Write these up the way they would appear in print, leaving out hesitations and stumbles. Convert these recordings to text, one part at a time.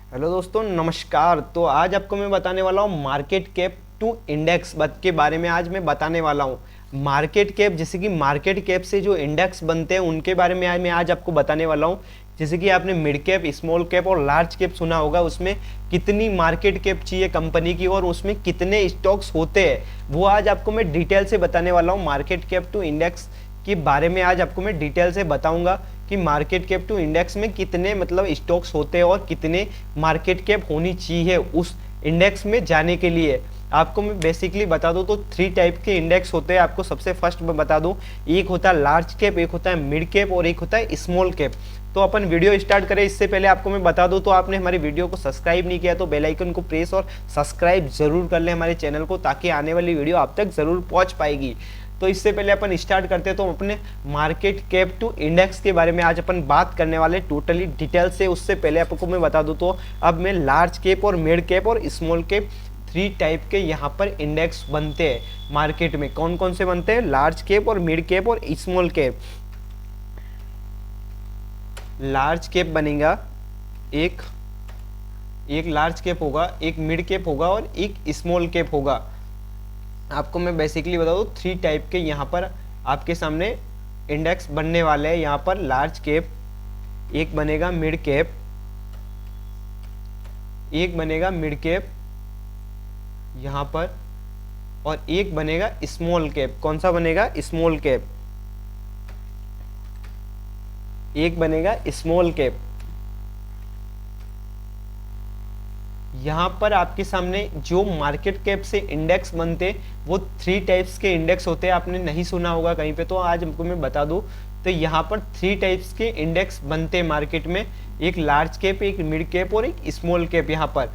Hello दोस्तों, नमस्कार। तो आज आपको मैं बताने वाला हूँ मार्केट कैप टू इंडेक्स के बारे में। आज मैं बताने वाला हूँ मार्केट कैप, जैसे कि मार्केट कैप से जो इंडेक्स बनते हैं उनके बारे में मैं आज आपको बताने वाला हूँ। जैसे कि आपने मिड कैप, स्मॉल कैप और लार्ज कैप सुना होगा, उसमें कितनी मार्केट कैप चाहिए कंपनी की और उसमें कितने स्टॉक्स होते हैं, वो आज आपको मैं डिटेल से बताने वाला हूँ। मार्केट कैप टू इंडेक्स के बारे में आज आपको मैं डिटेल से बताऊंगा कि मार्केट कैप टू इंडेक्स में कितने स्टॉक्स होते हैं और कितने मार्केट कैप होनी चाहिए उस इंडेक्स में जाने के लिए। आपको मैं बेसिकली बता दूं तो 3 टाइप के इंडेक्स होते हैं। आपको सबसे फर्स्ट मैं बता दूं, एक होता है लार्ज कैप, एक होता है मिड कैप और एक होता है स्मॉल कैप। तो अपन वीडियो स्टार्ट करें इससे पहले आपको मैं बता दूं, तो आपने हमारी वीडियो को सब्सक्राइब नहीं किया तो बेल आइकन को प्रेस और सब्सक्राइब जरूर कर लें हमारे चैनल को, ताकि आने वाली वीडियो आप तक जरूर पहुंच पाएगी। तो इससे पहले अपन स्टार्ट करते हैं, तो अपने मार्केट कैप टू इंडेक्स के बारे में आज अपन बात करने वाले टोटली डिटेल से। उससे पहले आपको मैं बता दूं, तो अब मैं लार्ज कैप और मिड कैप और स्मॉल कैप 3 टाइप के यहाँ पर इंडेक्स बनते हैं मार्केट में। कौन कौन से बनते हैं? लार्ज कैप और मिड कैप और स्मॉल कैप। लार्ज कैप बनेगा, एक लार्ज कैप होगा, एक मिड कैप होगा और एक स्मॉल कैप होगा। आपको मैं बेसिकली बता दूं 3 टाइप के यहाँ पर आपके सामने इंडेक्स बनने वाले हैं। यहाँ पर लार्ज कैप, एक बनेगा मिड कैप, एक बनेगा मिड कैप यहाँ पर, और एक बनेगा स्मॉल कैप। कौन सा बनेगा? Small cap. एक बनेगा स्मॉल कैप। यहाँ पर आपके सामने जो मार्केट कैप से इंडेक्स बनते वो 3 टाइप्स के इंडेक्स होते हैं। आपने नहीं सुना होगा कहीं पे, तो आज हमको मैं बता दूं। तो यहाँ पर 3 टाइप्स के इंडेक्स बनते हैं मार्केट में, एक लार्ज कैप, एक मिड कैप और एक स्मॉल कैप यहाँ पर।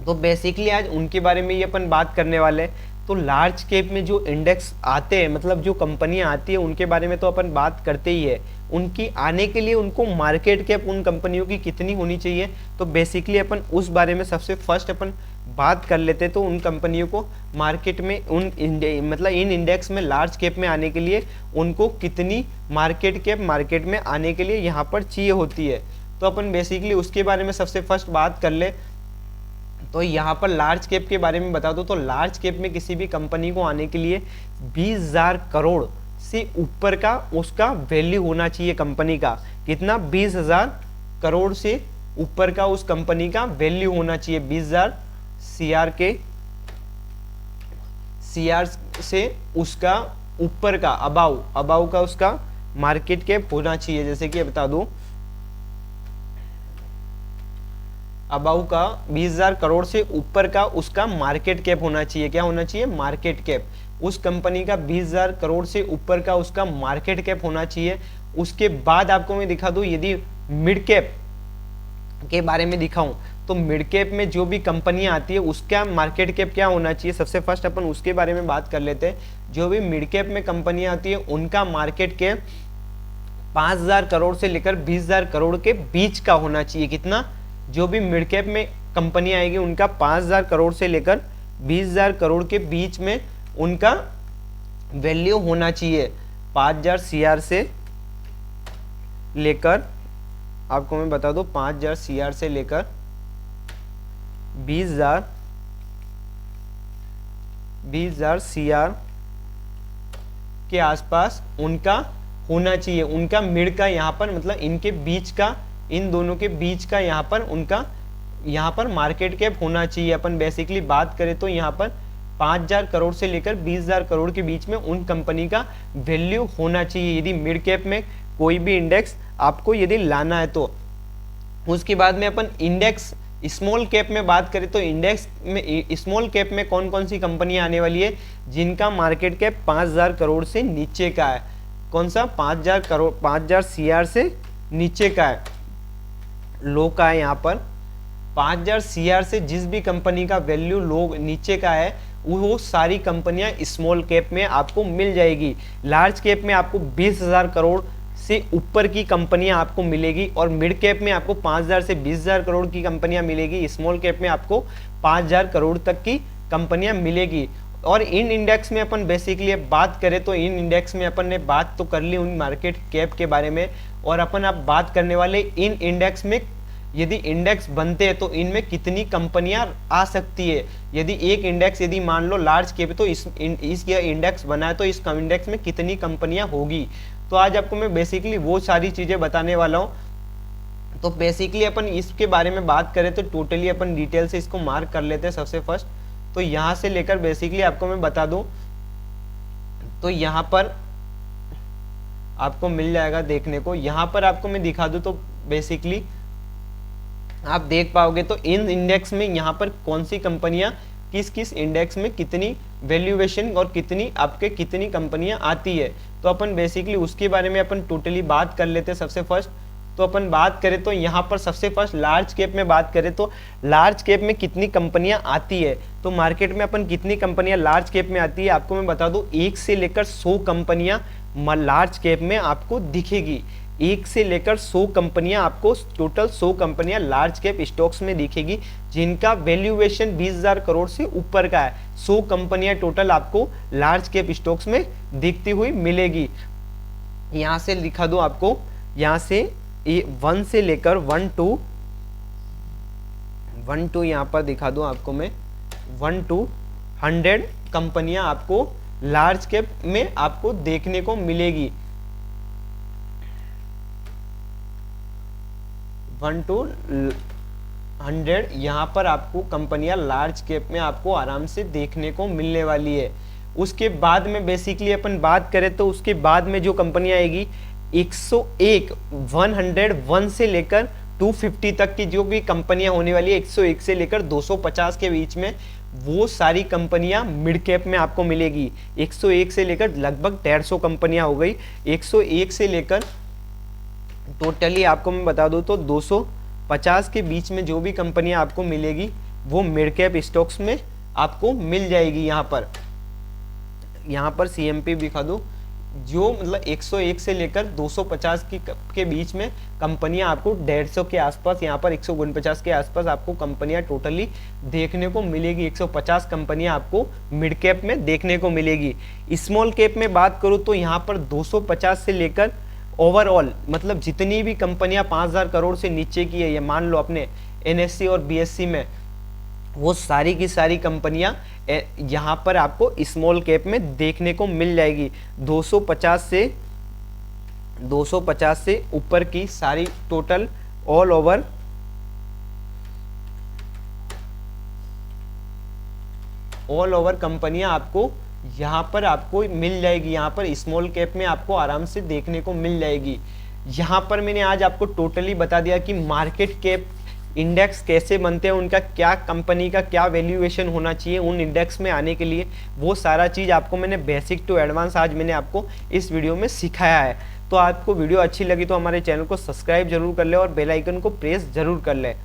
तो बेसिकली आज उनके बारे में ही अपन बात करने वाले हैं। तो लार्ज कैप में जो इंडेक्स आते हैं, मतलब जो कंपनियां आती है, उनके बारे में तो अपन बात करते ही है। उनकी आने के लिए उनको मार्केट कैप उन कंपनियों की कितनी होनी चाहिए, तो बेसिकली अपन उस बारे में सबसे फर्स्ट अपन बात कर लेते हैं। तो उन कंपनियों को मार्केट में इन इंडेक्स में लार्ज कैप में आने के लिए उनको कितनी मार्केट कैप मार्केट में आने के लिए यहाँ पर चाहिए होती है, तो अपन बेसिकली उसके बारे में सबसे फर्स्ट बात कर ले। तो यहाँ पर लार्ज कैप के बारे में बता दो, तो लार्ज कैप में किसी भी कंपनी को आने के लिए 20,000 करोड़ से ऊपर का उसका वैल्यू होना चाहिए कंपनी का। कितना? 20,000 करोड़ से ऊपर का उस कंपनी का वैल्यू होना चाहिए। 20,000 सीआर से उसका ऊपर का अबाउ का उसका मार्केट कैप होना चाहिए। जैसे कि बता दूं, अबाउ का 20,000 करोड़ से ऊपर का उसका मार्केट कैप होना चाहिए। क्या होना चाहिए? Market cap. उस कंपनी का 20,000 करोड़ से ऊपर का उसका मार्केट कैप होना चाहिए। उसके बाद आपको मैं दिखा दूं, यदि मिड कैप के बारे में दिखाऊं, तो मिड कैप में जो भी कंपनियां आती है उसका मार्केट कैप क्या होना चाहिए, सबसे फर्स्ट अपन उसके बारे में बात कर लेते हैं। जो भी मिड कैप में कंपनियां आती है उनका मार्केट कैप 5,000 करोड़ से लेकर 20,000 करोड़ के बीच का होना चाहिए। कितना? जो भी मिड कैप में कंपनी आएगी उनका 5,000 करोड़ से लेकर 20,000 करोड़ के बीच में उनका वैल्यू होना चाहिए। 5,000 सीआर से लेकर, आपको मैं बता दूं, 5,000 सीआर से लेकर 20,000 सीआर के आसपास उनका होना चाहिए। उनका मिड का यहाँ पर, मतलब इनके बीच का, इन दोनों के बीच का यहाँ पर उनका यहाँ पर मार्केट कैप होना चाहिए। अपन बेसिकली बात करें तो यहाँ पर 5,000 करोड़ से लेकर 20,000 करोड़ के बीच में उन कंपनी का वैल्यू होना चाहिए, यदि मिड कैप में कोई भी इंडेक्स आपको यदि लाना है तो। उसके बाद में अपन इंडेक्स स्मॉल कैप में बात करें, तो इंडेक्स में स्मॉल कैप में कौन कौन सी कंपनियां आने वाली है जिनका मार्केट कैप 5,000 करोड़ से नीचे का है। कौन सा? 5,000 करोड़, 5,000 सीआर से नीचे का है, लो का है। यहाँ पर 5,000 सीआर से जिस भी कंपनी का वैल्यू लो नीचे का है, वो सारी कंपनियां स्मॉल कैप में आपको मिल जाएगी। लार्ज कैप में आपको 20,000 करोड़ से ऊपर की कंपनियां आपको मिलेगी, और मिड कैप में आपको 5,000 से 20,000 करोड़ की कंपनियां मिलेगी। स्मॉल कैप में आपको 5,000 करोड़ तक की कंपनियां मिलेगी। और इन इंडेक्स में अपन बेसिकली बात करें, तो इन इंडेक्स में अपन ने बात तो कर ली उन मार्केट कैप के बारे में, और अपन अब बात करने वाले इन इंडेक्स में यदि इंडेक्स बनते हैं तो इनमें कितनी कंपनियां आ सकती है। यदि एक इंडेक्स यदि मान लो लार्ज कैप है तो इस इंडेक्स बना है तो इस इंडेक्स में कितनी कंपनियां होगी। तो आज आपको मैं बेसिकली वो सारी चीजें बताने वाला हूँ। तो बेसिकली अपन इसके बारे में बात करें तो टोटली अपन डिटेल से इसको मार्क कर लेते हैं सबसे फर्स्ट। तो यहाँ से लेकर बेसिकली आपको मैं बता दूं तो यहाँ पर आपको मिल जाएगा देखने को। यहाँ पर आपको मैं दिखा दूं तो बेसिकली आप देख पाओगे तो इन इंडेक्स में यहाँ पर कौन सी कंपनियां किस किस इंडेक्स में कितनी वैल्यूएशन और कितनी कंपनियां आती है। तो अपन बेसिकली उसके बारे में अपन टोटली बात कर लेते हैं सबसे फर्स्ट। तो अपन बात करें तो यहाँ पर सबसे फर्स्ट लार्ज कैप में बात करें तो लार्ज कैप में कितनी कंपनियां आती है। तो मार्केट में अपन कितनी कंपनियां लार्ज कैप में आती है आपको मैं बता दूं 1 से लेकर 100 कंपनियां लार्ज कैप में आपको दिखेगी। 1 से लेकर 100 कंपनियां आपको टोटल 100 कंपनियां लार्ज कैप स्टॉक्स में दिखेगी जिनका वैल्यूएशन 20,000 करोड़ से ऊपर का है। 100 कंपनियां टोटल आपको लार्ज कैप स्टॉक्स में दिखती हुई मिलेगी। यहां से दिखा दूं आपको, यहां से 1 से लेकर 1 टू यहाँ पर दिखा दूं आपको मैं 1 to 100 कंपनियां आपको लार्ज कैप में आपको देखने को मिलेगी। 1 to 100 यहाँ पर आपको कंपनियां लार्ज कैप में आपको आराम से देखने को मिलने वाली है। उसके बाद में बेसिकली अपन बात करें तो उसके बाद में जो कंपनियां आएगी 101 से लेकर 250 तक की जो भी कंपनियां होने वाली है, 101 से लेकर 250 के बीच में वो सारी कंपनियां मिड कैप में आपको मिलेगी। 101 से लेकर लगभग 150 कंपनियां हो गई। 101 से लेकर टोटली आपको मैं बता दूं तो 250 के बीच में जो भी कंपनियां आपको मिलेगी वो मिड कैप स्टॉक्स में आपको मिल जाएगी। यहाँ पर CMP दिखा दूं जो मतलब 101 से लेकर 250 के बीच में कंपनियां आपको 150 के आसपास, यहाँ पर 149 के आसपास आपको कंपनियां टोटली देखने को मिलेगी। 150 कंपनियां आपको मिड कैप में देखने को मिलेगी। स्मॉल कैप में बात करूं तो यहाँ पर 250 से लेकर ओवरऑल मतलब जितनी भी कंपनियां 5,000 करोड़ से नीचे की है, ये मान लो अपने NSE और BSE में, वो सारी की सारी कंपनियां यहाँ पर आपको स्मॉल कैप में देखने को मिल जाएगी। 250 से ऊपर की सारी टोटल ऑल ओवर कंपनियां आपको यहाँ पर आपको मिल जाएगी। यहाँ पर स्मॉल कैप में आपको आराम से देखने को मिल जाएगी। यहाँ पर मैंने आज आपको टोटली बता दिया कि मार्केट कैप इंडेक्स कैसे बनते हैं, उनका क्या कंपनी का क्या वैल्यूएशन होना चाहिए उन इंडेक्स में आने के लिए, वो सारा चीज़ आपको मैंने बेसिक टू एडवांस आज मैंने आपको इस वीडियो में सिखाया है। तो आपको वीडियो अच्छी लगी तो हमारे चैनल को सब्सक्राइब जरूर कर ले और बेल आइकन को प्रेस जरूर कर ले।